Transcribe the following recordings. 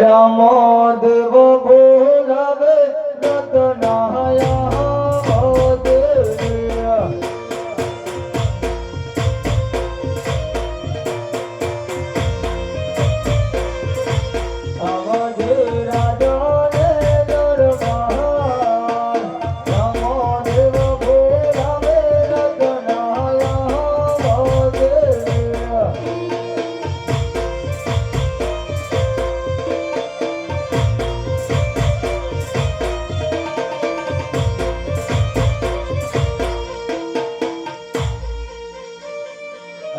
રામો દેવ બોલાવે રતનાયા દેવ અવધે રાજાને દરબાર રામો દેવ બોલાવે રતનાયા દેવ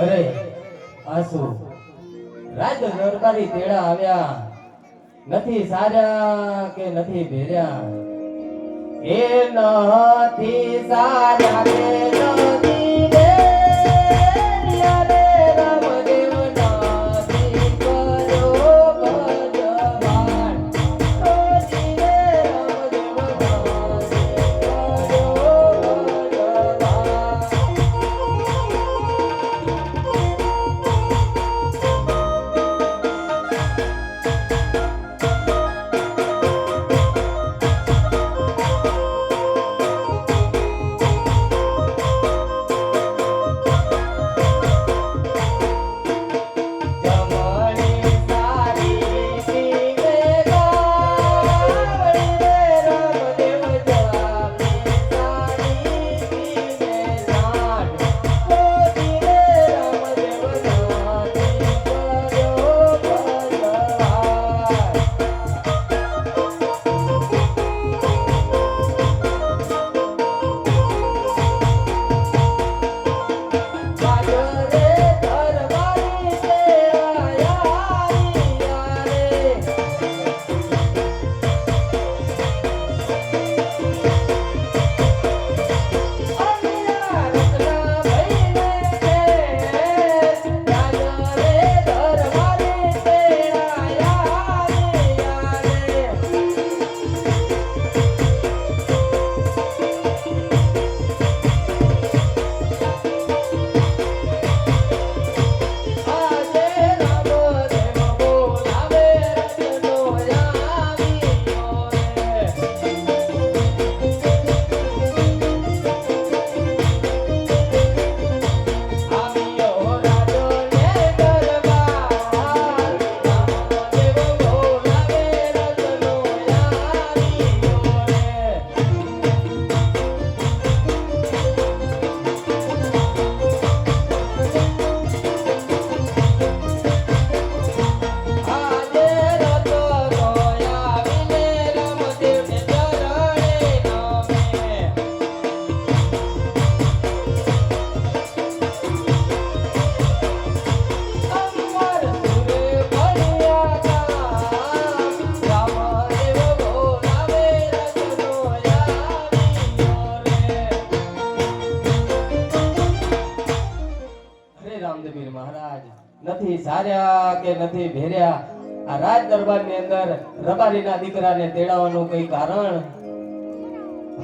અરે આસુ રાજ દરબારી તેડા આવ્યા નથી સારા કે નથી ભેર્યા એ નથી સારા કે નથી ભેર્યા રે રામદેવ નાથી કર્યો ભજવાન ઓજી રે રામદેવ નાથી કર્યો ભજવાન નથી સાર્યા કે નથી ભેર્યા આ રાજ દરબાર ની અંદર રબારીના દીકરાને તેડાવવાનું કઈ કારણ?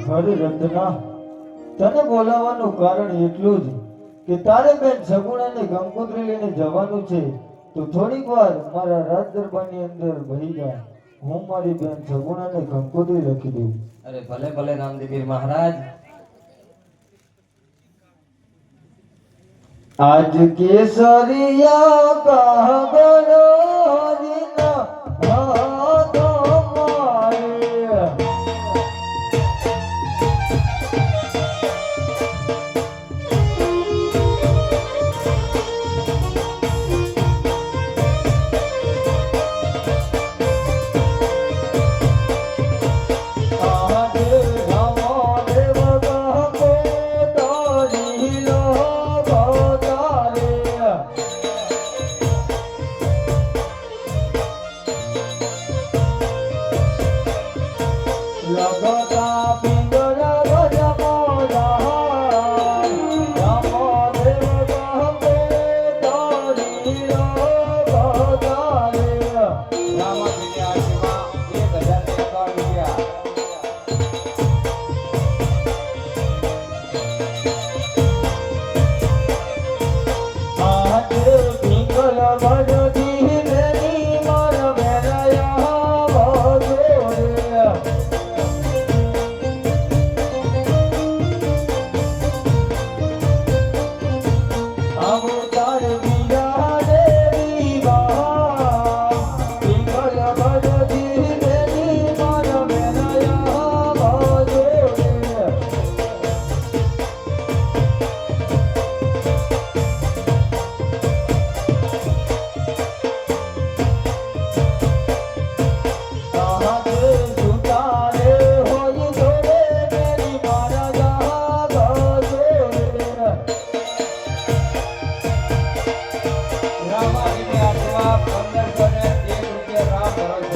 હરે રત્ના, તને બોલાવવાનું કારણ એટલું જ કે તારે બેન સગુણાને ગંગોત્રી લઈને જવાનું છે, તો થોડીક વાર મારા રાજ દરબારની અંદર બેહી જા. હું મારી બેન સગુણાને ગંગોત્રી લખી દઉં. અરે ભલે ભલે રામદેવીર મહારાજ. आज केसरिया कहगनो हरिना हाथों मारे ભજ ધી મેરી મર મેરયા કરો છો.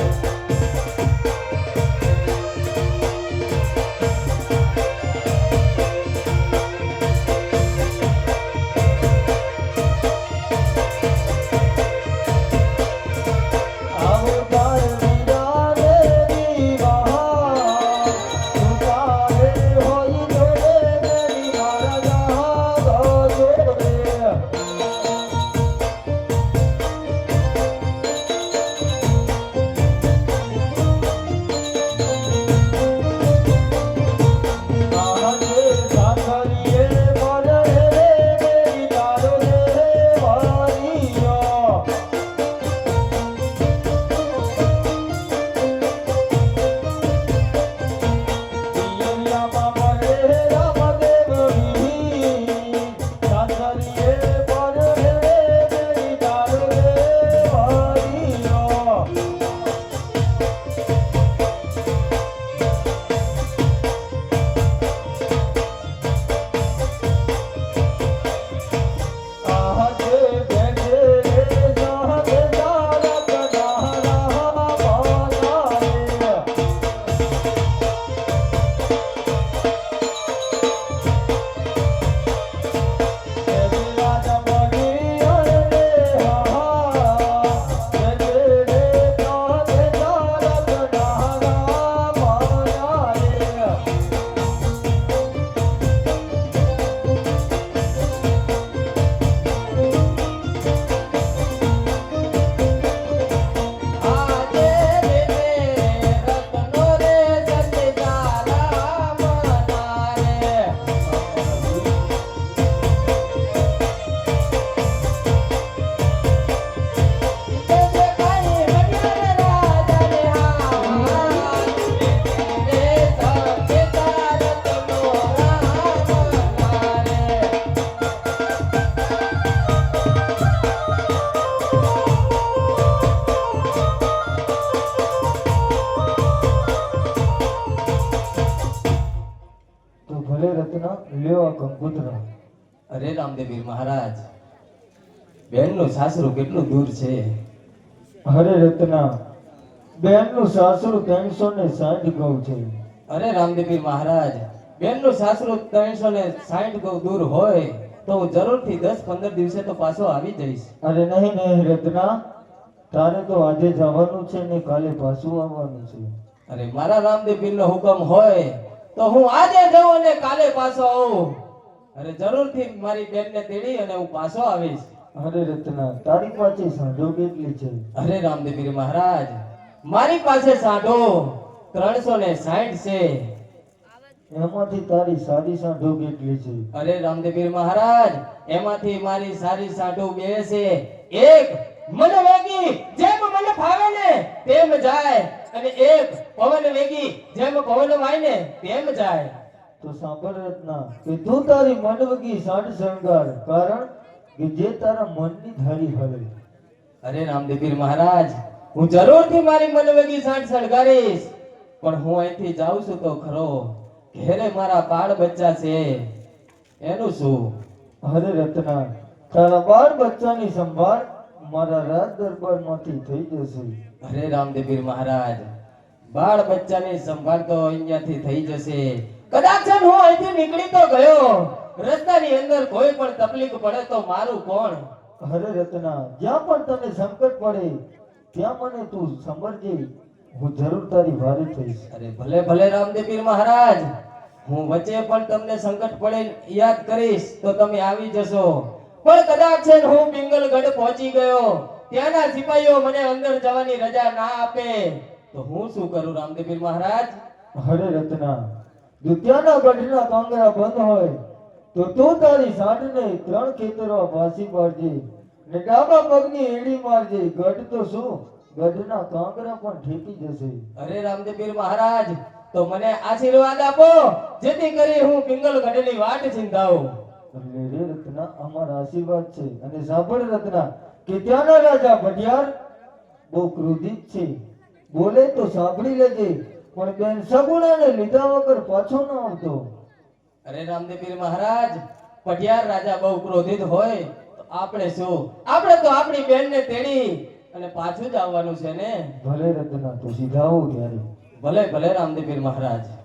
અવતાર વિરાને દીવા સુતારે હોય જોડે મેરી મારા જોડે આજે સાસરીએ મરે મેરી તારો રે વારીયો પિયરિયામાં મરે રામદેવ વી સાસરીએ મરે મેરી તારો રે વારીયો આજે બેઠે રે સાહે તારા કનારા બાનારે રાજા મણી અરે હા બેઠે રે સાહે તારા કનારા બાનારે આજે રે રત્નો રે સચિદારા મનારે. જે કાઈ બન્યા રાજાને હાથ, રે સચિદાર રત્નો રામ મનારે. તો ભલે રત્ના લ્યો આ કંકુતરા અરે રામદેવીર મહારાજ, બેનનું સાસરું કેટલું દૂર છે. હરે રત્ના બેનનું સાસરું 360 ગૌ છે અરે રામદેવીર મહારાજ, બેનનું સાસરું 360 ગૌ દૂર હોય તો હું જરૂરથી 10-15 દિવસે તો પાછો આવી જઈશ. અરે નહીં રત્ના તારે તો આજે જવાનું છે ને કાલે પાછું આવવાનું છે અરે મારા રામદેવીરનો હુકમ હોય તો હું આજે જાઉં અને કાલે પાછો આવું. અરે જરૂરથી મારી બેનને તેડી અને હું પાછો આવીશ. અરે રત્ના તારી પાસે સાંઢો કેટલી છે અરે રામદેવીર મહારાજ, મારી પાસે સાંઢો 360 છે. એમાંથી તારી સાદી સાંઢો કેટલી છે અરે રામદેવીર મહારાજ, એમાંથી મારી સારી સાંઢો બે છે. એક મને વેગી જેમ મને ફાવે ને તેમ જાય, અને એક પવન વેગી જેમ પવન વાય ને તેમ જાય. તો સાંભળ રત્ના કે તું તારી મનવગી સાંઢ શણગાર, કારણ કે જે તારા મનની ધારી હરે અરે રામદેવીર મહારાજ, હું જરૂરથી મારી મનવેગી સાંઠ સળગારીશ, પણ હું અહીંથી જાઉં છું તો ખરો, ઘેરે મારા બાળ બચ્ચા છે એનું શું? હરે રત્ના તારા બાળ બચ્ચાની સંભાળ મારા રાજ દરબારમાંથી થઈ જશે અરે રામદેવીર મહારાજ, બાળ બચ્ચાની સંભાળ તો અહીંયાથી થઈ જશે. કદાચ હું અહીંથી નીકળી તો ગયો, રસ્તાની અંદર કોઈ પણ તકલીફ પડે તો મારું કોણ? હરે રત્ના જ્યાં પણ તને સંકટ પડે ત્યાં મને તું સમરજે, હું જરૂર તારી વારે થઈશ અરે ભલે ભલે રામદેવીર મહારાજ, હું વચ્ચે પણ તમને સંકટ પડે યાદ કરીશ તો તમે આવી જશો. પણ કદાચ છે ને હું પિંગલગઢ પહોંચી ગયો, ત્યાંના સિપાહીઓ મને અંદર જવાની રજા ના આપે તો હું શું કરું રામદેવીર મહારાજ? હરે રત્ના જો ત્યાંના ગઢના કાંગરા બંધ હોય તો તું તારી સાંઢને 3 ખેતરમાં ફાંસી પાડજે ને ડાબા પગની એડી મારજે, ગઢ તો શું ગઢના કાંગરા પણ ઠેકી જશે અરે રામદેવીર મહારાજ, તો મને આશીર્વાદ આપો જેથી કરી હું પિંગલગઢની વાટ ચિંતાઉં. એટલે રે રત્ના અમારા આશીર્વાદ છે. અને સાંભળ રત્ના કે ત્યાંના રાજા ભટિયાર બહુ ક્રોધિત છે, બોલે તો સાંભળી લેજે પણ બેન સગુણાને લીધા વગર પાછો ન આવતો. અરે રામદેવીર મહારાજ, પટિયાર રાજા બહુ ક્રોધિત હોય તો આપણે શું? આપણે તો આપણી બહેનને તેડી અને પાછું જ આવવાનું છે ને? ભલે રત્ના, તો સીધા આવો ત્યારે. ભલે ભલે રામદેવ પીર મહારાજ.